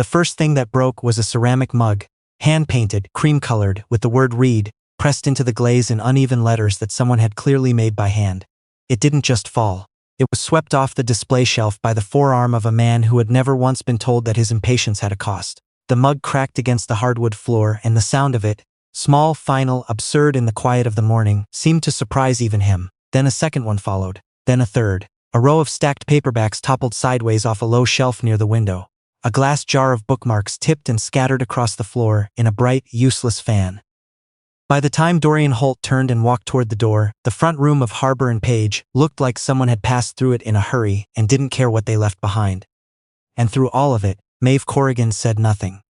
The first thing that broke was a ceramic mug, hand-painted, cream-colored, with the word "read" pressed into the glaze in uneven letters that someone had clearly made by hand. It didn't just fall. It was swept off the display shelf by the forearm of a man who had never once been told that his impatience had a cost. The mug cracked against the hardwood floor, and the sound of it, small, final, absurd in the quiet of the morning, seemed to surprise even him. Then a second one followed. Then a third. A row of stacked paperbacks toppled sideways off a low shelf near the window. A glass jar of bookmarks tipped and scattered across the floor in a bright, useless fan. By the time Dorian Holt turned and walked toward the door, the front room of Harbour Page looked like someone had passed through it in a hurry and didn't care what they left behind. And through all of it, Maeve Corrigan said nothing.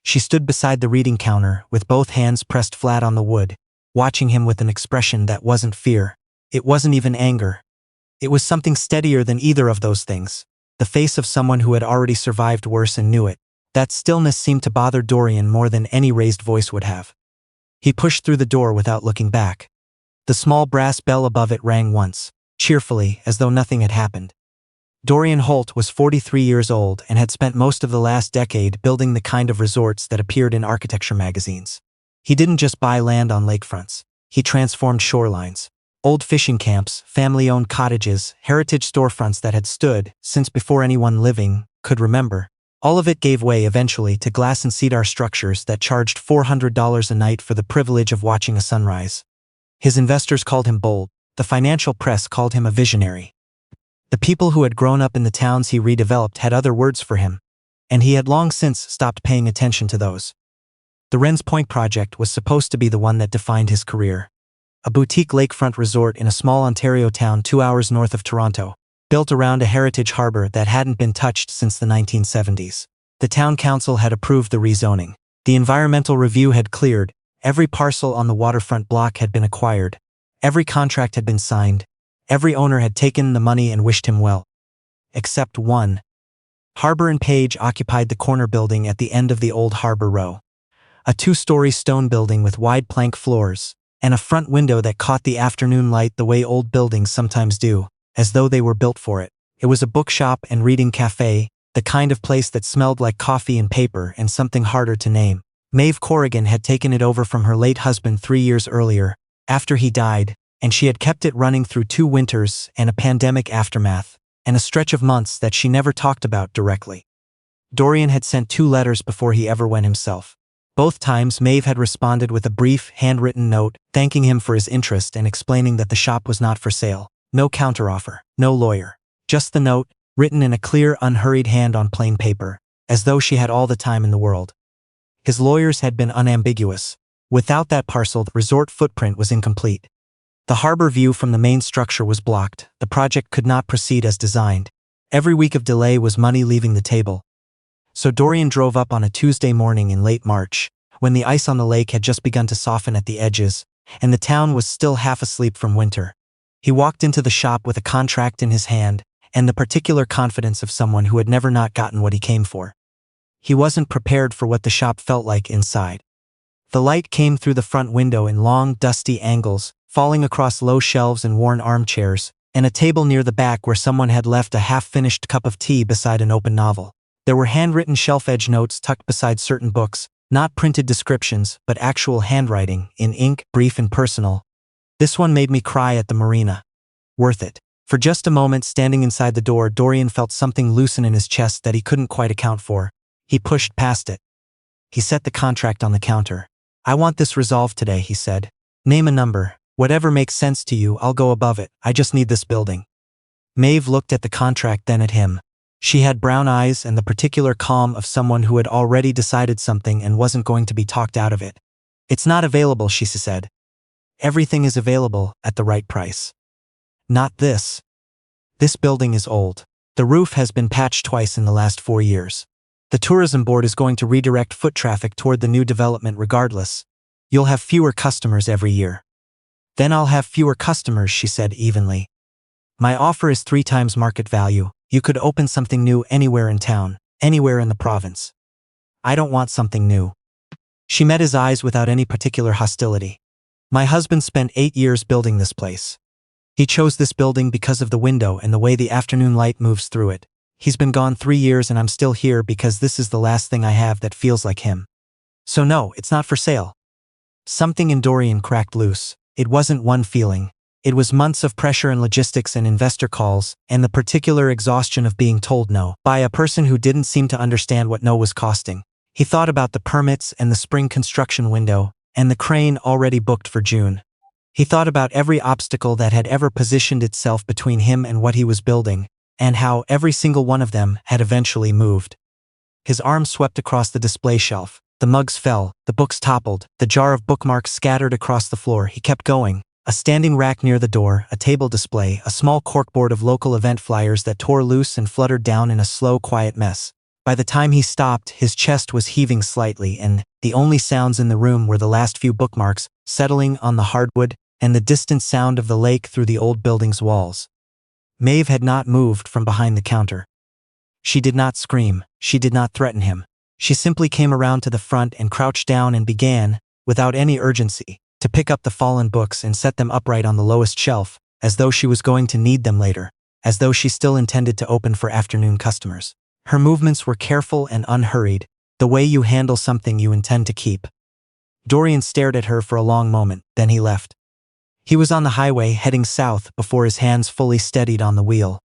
She stood beside the reading counter with both hands pressed flat on the wood, watching him with an expression that wasn't fear. It wasn't even anger. It was something steadier than either of those things. The face of someone who had already survived worse and knew it. That stillness seemed to bother Dorian more than any raised voice would have. He pushed through the door without looking back. The small brass bell above it rang once, cheerfully, as though nothing had happened. Dorian Holt was 43 years old and had spent most of the last decade building the kind of resorts that appeared in architecture magazines. He didn't just buy land on lakefronts. He transformed shorelines. Old fishing camps, family-owned cottages, heritage storefronts that had stood, since before anyone living could remember. All of it gave way eventually to glass and cedar structures that charged $400 a night for the privilege of watching a sunrise. His investors called him bold. The financial press called him a visionary. The people who had grown up in the towns he redeveloped had other words for him, and he had long since stopped paying attention to those. The Wrens Point project was supposed to be the one that defined his career. A boutique lakefront resort in a small Ontario town 2 hours north of Toronto, built around a heritage harbor that hadn't been touched since the 1970s. The town council had approved the rezoning. The environmental review had cleared. Every parcel on the waterfront block had been acquired. Every contract had been signed. Every owner had taken the money and wished him well. Except one. Harbour Page occupied the corner building at the end of the old Harbour Row. A 2-story stone building with wide plank floors, and a front window that caught the afternoon light the way old buildings sometimes do, as though they were built for it. It was a bookshop and reading cafe, the kind of place that smelled like coffee and paper and something harder to name. Maeve Corrigan had taken it over from her late husband 3 years earlier, after he died, and she had kept it running through 2 winters and a pandemic aftermath, and a stretch of months that she never talked about directly. Dorian had sent 2 letters before he ever went himself. Both times Maeve had responded with a brief, handwritten note, thanking him for his interest and explaining that the shop was not for sale. No counteroffer, no lawyer. Just the note, written in a clear, unhurried hand on plain paper, as though she had all the time in the world. His lawyers had been unambiguous. Without that parcel, the resort footprint was incomplete. The harbor view from the main structure was blocked. The project could not proceed as designed. Every week of delay was money leaving the table. So Dorian drove up on a Tuesday morning in late March, when the ice on the lake had just begun to soften at the edges, and the town was still half asleep from winter. He walked into the shop with a contract in his hand, and the particular confidence of someone who had never not gotten what he came for. He wasn't prepared for what the shop felt like inside. The light came through the front window in long, dusty angles, falling across low shelves and worn armchairs, and a table near the back where someone had left a half-finished cup of tea beside an open novel. There were handwritten shelf-edge notes tucked beside certain books, not printed descriptions, but actual handwriting, in ink, brief and personal. This one made me cry at the marina. Worth it. For just a moment standing inside the door, Dorian felt something loosen in his chest that he couldn't quite account for. He pushed past it. He set the contract on the counter. "I want this resolved today," he said. "Name a number. Whatever makes sense to you, I'll go above it. I just need this building." Maeve looked at the contract, then at him. She had brown eyes and the particular calm of someone who had already decided something and wasn't going to be talked out of it. "It's not available," she said. "Everything is available, at the right price. Not this. This building is old. The roof has been patched twice in the last 4 years. The tourism board is going to redirect foot traffic toward the new development regardless. You'll have fewer customers every year." "Then I'll have fewer customers," she said evenly. "My offer is 3 times market value. You could open something new anywhere in town, anywhere in the province. I don't want something new." She met his eyes without any particular hostility. "My husband spent 8 years building this place. He chose this building because of the window and the way the afternoon light moves through it. He's been gone 3 years and I'm still here because this is the last thing I have that feels like him. So no, it's not for sale. Something in Dorian cracked loose. It wasn't one feeling. It was months of pressure and logistics and investor calls, and the particular exhaustion of being told no by a person who didn't seem to understand what no was costing. He thought about the permits and the spring construction window, and the crane already booked for June. He thought about every obstacle that had ever positioned itself between him and what he was building, and how every single one of them had eventually moved. His arm swept across the display shelf. The mugs fell, the books toppled, the jar of bookmarks scattered across the floor. He kept going. A standing rack near the door, a table display, a small corkboard of local event flyers that tore loose and fluttered down in a slow, quiet mess. By the time he stopped, his chest was heaving slightly, and the only sounds in the room were the last few bookmarks settling on the hardwood and the distant sound of the lake through the old building's walls. Maeve had not moved from behind the counter. She did not scream. She did not threaten him. She simply came around to the front and crouched down and began, without any urgency, to pick up the fallen books and set them upright on the lowest shelf, as though she was going to need them later, as though she still intended to open for afternoon customers. Her movements were careful and unhurried, the way you handle something you intend to keep. Dorian stared at her for a long moment, then he left. He was on the highway heading south before his hands fully steadied on the wheel.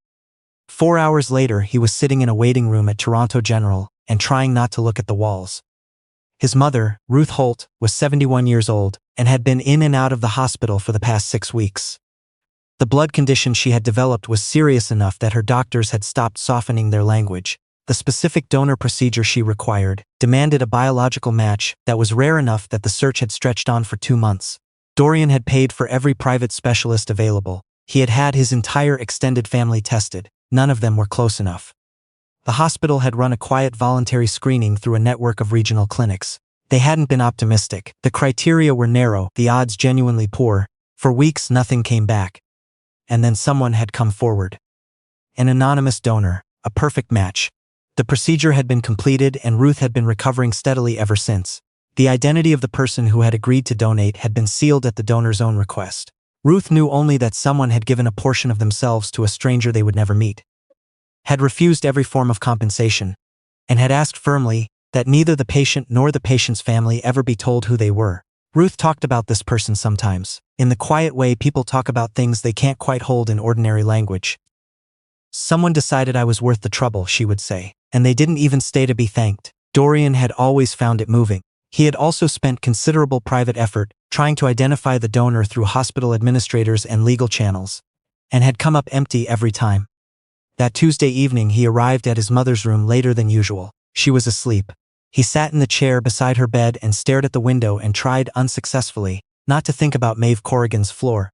4 hours later, he was sitting in a waiting room at Toronto General and trying not to look at the walls. His mother, Ruth Holt, was 71 years old and had been in and out of the hospital for the past 6 weeks. The blood condition she had developed was serious enough that her doctors had stopped softening their language. The specific donor procedure she required demanded a biological match that was rare enough that the search had stretched on for 2 months. Dorian had paid for every private specialist available. He had had his entire extended family tested. None of them were close enough. The hospital had run a quiet voluntary screening through a network of regional clinics. They hadn't been optimistic. The criteria were narrow, the odds genuinely poor. For weeks, nothing came back. And then someone had come forward. An anonymous donor, a perfect match. The procedure had been completed and Ruth had been recovering steadily ever since. The identity of the person who had agreed to donate had been sealed at the donor's own request. Ruth knew only that someone had given a portion of themselves to a stranger they would never meet, had refused every form of compensation, and had asked firmly that neither the patient nor the patient's family ever be told who they were. Ruth talked about this person sometimes, in the quiet way people talk about things they can't quite hold in ordinary language. Someone decided I was worth the trouble, she would say, and they didn't even stay to be thanked. Dorian had always found it moving. He had also spent considerable private effort trying to identify the donor through hospital administrators and legal channels, and had come up empty every time. That Tuesday evening he arrived at his mother's room later than usual. She was asleep. He sat in the chair beside her bed and stared at the window and tried unsuccessfully not to think about Maeve Corrigan's floor.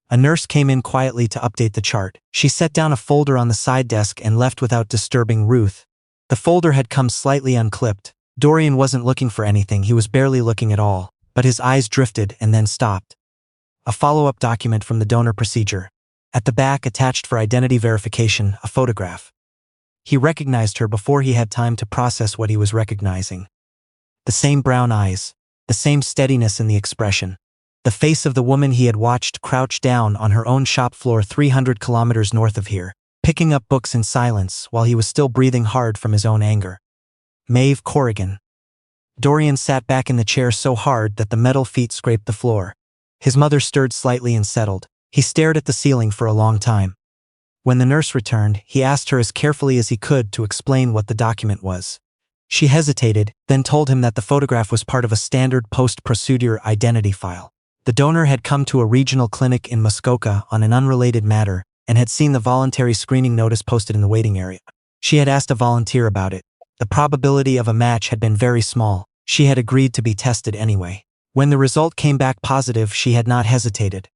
A nurse came in quietly to update the chart. She set down a folder on the side desk and left without disturbing Ruth. The folder had come slightly unclipped. Dorian wasn't looking for anything, he was barely looking at all, but his eyes drifted and then stopped. A follow-up document from the donor procedure. At the back, attached for identity verification, a photograph. He recognized her before he had time to process what he was recognizing. The same brown eyes, the same steadiness in the expression. The face of the woman he had watched crouch down on her own shop floor 300 kilometers north of here, picking up books in silence while he was still breathing hard from his own anger. Maeve Corrigan. Dorian sat back in the chair so hard that the metal feet scraped the floor. His mother stirred slightly and settled. He stared at the ceiling for a long time. When the nurse returned, he asked her as carefully as he could to explain what the document was. She hesitated, then told him that the photograph was part of a standard post-procedure identity file. The donor had come to a regional clinic in Muskoka on an unrelated matter and had seen the voluntary screening notice posted in the waiting area. She had asked a volunteer about it. The probability of a match had been very small. She had agreed to be tested anyway. When the result came back positive, she had not hesitated.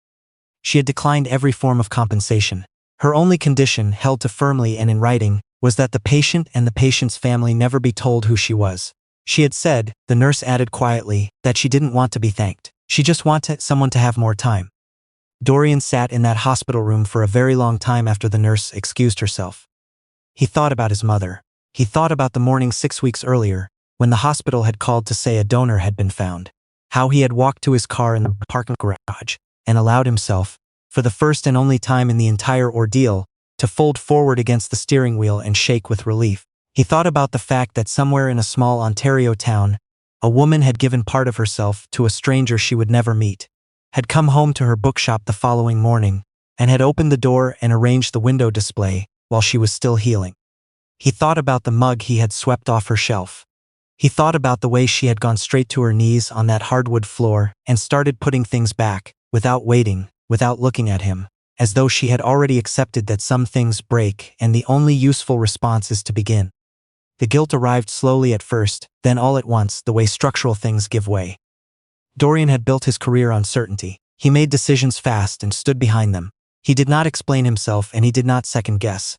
She had declined every form of compensation. Her only condition, held to firmly and in writing, was that the patient and the patient's family never be told who she was. She had said, the nurse added quietly, that she didn't want to be thanked. She just wanted someone to have more time. Dorian sat in that hospital room for a very long time after the nurse excused herself. He thought about his mother. He thought about the morning 6 weeks earlier, when the hospital had called to say a donor had been found. How he had walked to his car in the parking garage and allowed himself, for the first and only time in the entire ordeal, to fold forward against the steering wheel and shake with relief. He thought about the fact that somewhere in a small Ontario town, a woman had given part of herself to a stranger she would never meet, had come home to her bookshop the following morning, and had opened the door and arranged the window display while she was still healing. He thought about the mug he had swept off her shelf. He thought about the way she had gone straight to her knees on that hardwood floor and started putting things back, without waiting, without looking at him, as though she had already accepted that some things break and the only useful response is to begin. The guilt arrived slowly at first, then all at once, the way structural things give way. Dorian had built his career on certainty. He made decisions fast and stood behind them. He did not explain himself and he did not second-guess.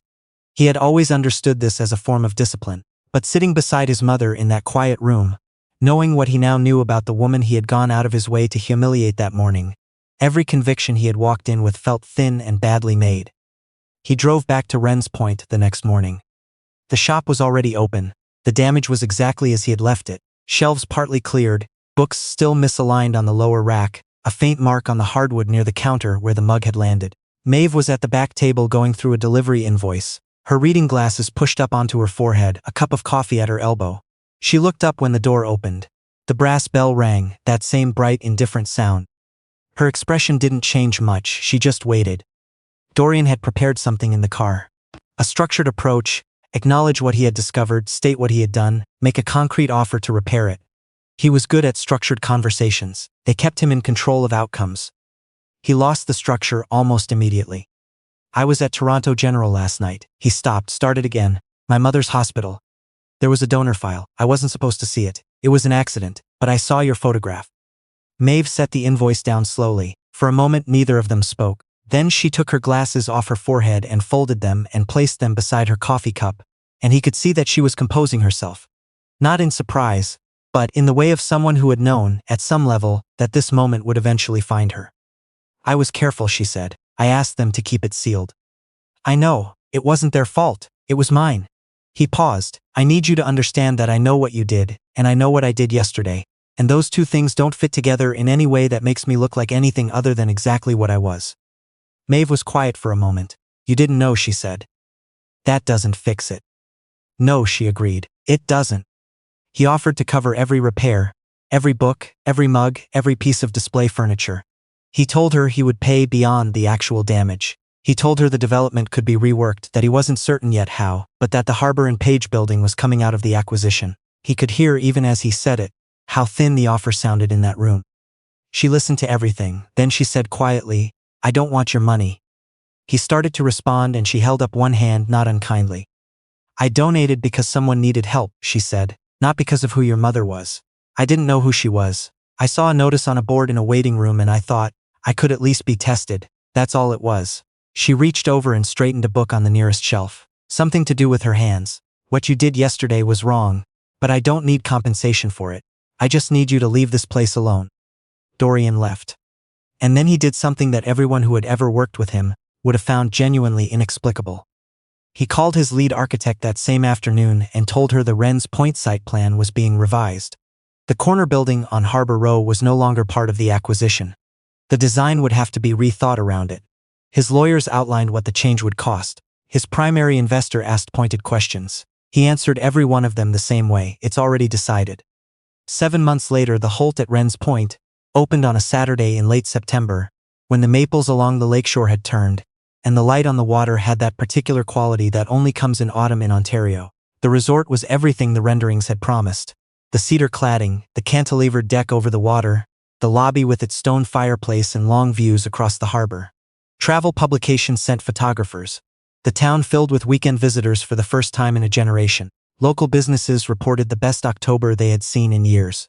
He had always understood this as a form of discipline. But sitting beside his mother in that quiet room, knowing what he now knew about the woman he had gone out of his way to humiliate that morning, every conviction he had walked in with felt thin and badly made. He drove back to Wren's Point the next morning. The shop was already open. The damage was exactly as he had left it. Shelves partly cleared, books still misaligned on the lower rack, a faint mark on the hardwood near the counter where the mug had landed. Maeve was at the back table going through a delivery invoice, her reading glasses pushed up onto her forehead, a cup of coffee at her elbow. She looked up when the door opened. The brass bell rang, that same bright, indifferent sound. Her expression didn't change much, she just waited. Dorian had prepared something in the car. A structured approach, acknowledge what he had discovered, state what he had done, make a concrete offer to repair it. He was good at structured conversations. They kept him in control of outcomes. He lost the structure almost immediately. I was at Toronto General last night. He stopped, started again. My mother's hospital. There was a donor file. I wasn't supposed to see it. It was an accident, but I saw your photograph. Maeve set the invoice down slowly. For a moment neither of them spoke. Then she took her glasses off her forehead and folded them and placed them beside her coffee cup, and he could see that she was composing herself. Not in surprise, but in the way of someone who had known, at some level, that this moment would eventually find her. I was careful, she said. I asked them to keep it sealed. I know, it wasn't their fault, it was mine. He paused. I need you to understand that I know what you did, and I know what I did yesterday, and those two things don't fit together in any way that makes me look like anything other than exactly what I was. Maeve was quiet for a moment. You didn't know, she said. That doesn't fix it. No, she agreed. It doesn't. He offered to cover every repair, every book, every mug, every piece of display furniture. He told her he would pay beyond the actual damage. He told her the development could be reworked, that he wasn't certain yet how, but that the Harbour Page building was coming out of the acquisition. He could hear, even as he said it, how thin the offer sounded in that room. She listened to everything, then she said quietly, I don't want your money. He started to respond and she held up one hand, not unkindly. I donated because someone needed help, she said, not because of who your mother was. I didn't know who she was. I saw a notice on a board in a waiting room and I thought, I could at least be tested. That's all it was. She reached over and straightened a book on the nearest shelf. Something to do with her hands. What you did yesterday was wrong, but I don't need compensation for it. I just need you to leave this place alone. Dorian left. And then he did something that everyone who had ever worked with him would have found genuinely inexplicable. He called his lead architect that same afternoon and told her the Wren's Point site plan was being revised. The corner building on Harbour Row was no longer part of the acquisition. The design would have to be rethought around it. His lawyers outlined what the change would cost. His primary investor asked pointed questions. He answered every one of them the same way, it's already decided. 7 months later, the Holt at Wren's Point opened on a Saturday in late September, when the maples along the lakeshore had turned, and the light on the water had that particular quality that only comes in autumn in Ontario. The resort was everything the renderings had promised. The cedar cladding, the cantilevered deck over the water, the lobby with its stone fireplace and long views across the harbor. Travel publications sent photographers. The town filled with weekend visitors for the first time in a generation. Local businesses reported the best October they had seen in years.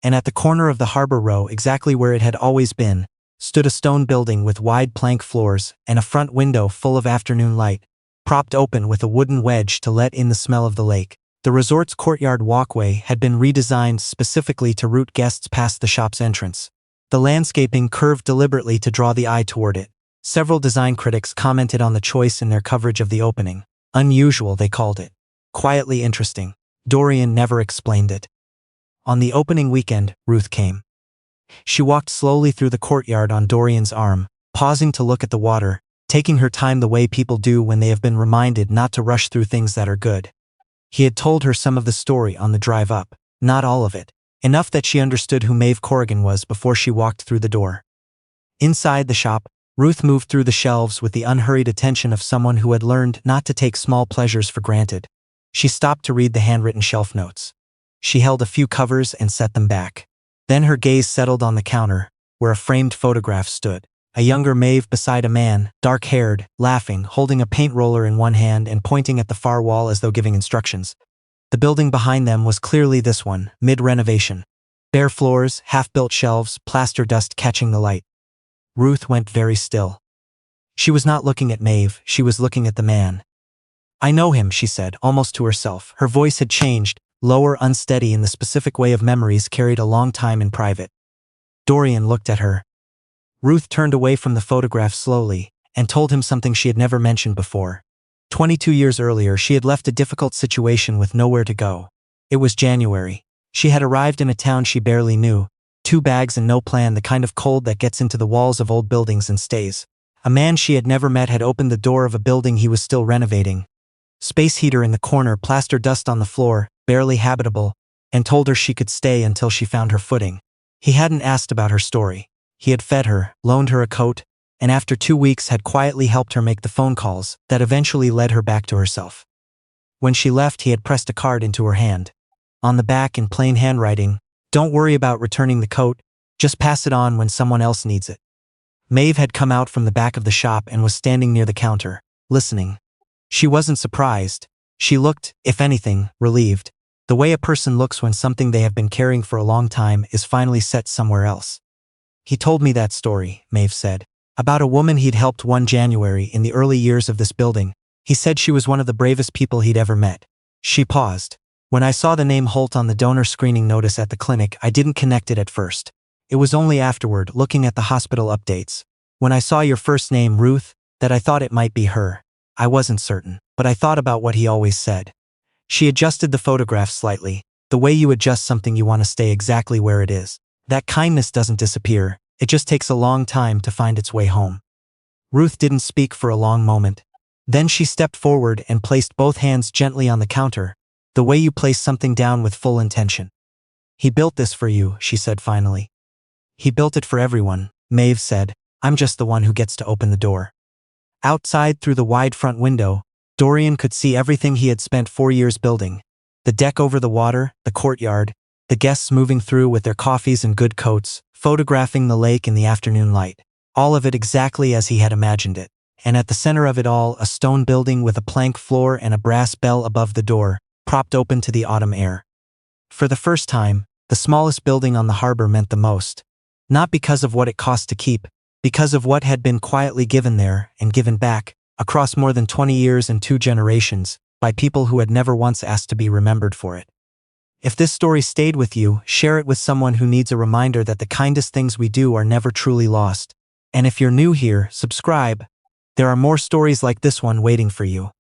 And at the corner of the Harbour Row, exactly where it had always been, stood a stone building with wide plank floors and a front window full of afternoon light, propped open with a wooden wedge to let in the smell of the lake. The resort's courtyard walkway had been redesigned specifically to route guests past the shop's entrance. The landscaping curved deliberately to draw the eye toward it. Several design critics commented on the choice in their coverage of the opening. Unusual, they called it. Quietly interesting. Dorian never explained it. On the opening weekend, Ruth came. She walked slowly through the courtyard on Dorian's arm, pausing to look at the water, taking her time the way people do when they have been reminded not to rush through things that are good. He had told her some of the story on the drive up, not all of it, enough that she understood who Maeve Corrigan was before she walked through the door. Inside the shop, Ruth moved through the shelves with the unhurried attention of someone who had learned not to take small pleasures for granted. She stopped to read the handwritten shelf notes. She held a few covers and set them back. Then her gaze settled on the counter, where a framed photograph stood. A younger Maeve beside a man, dark-haired, laughing, holding a paint roller in one hand and pointing at the far wall as though giving instructions. The building behind them was clearly this one, mid-renovation. Bare floors, half-built shelves, plaster dust catching the light. Ruth went very still. She was not looking at Maeve, she was looking at the man. "I know him," she said, almost to herself. Her voice had changed, lower, unsteady in the specific way of memories carried a long time in private. Dorian looked at her. Ruth turned away from the photograph slowly, and told him something she had never mentioned before. 22 years earlier, she had left a difficult situation with nowhere to go. It was January. She had arrived in a town she barely knew, 2 bags and no plan, the kind of cold that gets into the walls of old buildings and stays. A man she had never met had opened the door of a building he was still renovating. Space heater in the corner, plaster dust on the floor, barely habitable, and told her she could stay until she found her footing. He hadn't asked about her story. He had fed her, loaned her a coat, and after 2 weeks had quietly helped her make the phone calls that eventually led her back to herself. When she left, he had pressed a card into her hand. On the back, in plain handwriting, "Don't worry about returning the coat, just pass it on when someone else needs it." Maeve had come out from the back of the shop and was standing near the counter, listening. She wasn't surprised. She looked, if anything, relieved. The way a person looks when something they have been carrying for a long time is finally set somewhere else. "He told me that story," Maeve said, "about a woman he'd helped one January in the early years of this building. He said she was one of the bravest people he'd ever met." She paused. "When I saw the name Holt on the donor screening notice at the clinic, I didn't connect it at first. It was only afterward, looking at the hospital updates. When I saw your first name, Ruth, that I thought it might be her. I wasn't certain, but I thought about what he always said." She adjusted the photograph slightly, the way you adjust something you want to stay exactly where it is. That kindness doesn't disappear, it just takes a long time to find its way home. Ruth didn't speak for a long moment. Then she stepped forward and placed both hands gently on the counter, the way you place something down with full intention. "He built this for you," she said finally. "He built it for everyone," Maeve said. "I'm just the one who gets to open the door." Outside, through the wide front window, Dorian could see everything he had spent 4 years building. The deck over the water, the courtyard, the guests moving through with their coffees and good coats, photographing the lake in the afternoon light. All of it exactly as he had imagined it. And at the center of it all, a stone building with a plank floor and a brass bell above the door, propped open to the autumn air. For the first time, the smallest building on the harbor meant the most. Not because of what it cost to keep, because of what had been quietly given there and given back, across more than 20 years and 2 generations, by people who had never once asked to be remembered for it. If this story stayed with you, share it with someone who needs a reminder that the kindest things we do are never truly lost. And if you're new here, subscribe. There are more stories like this one waiting for you.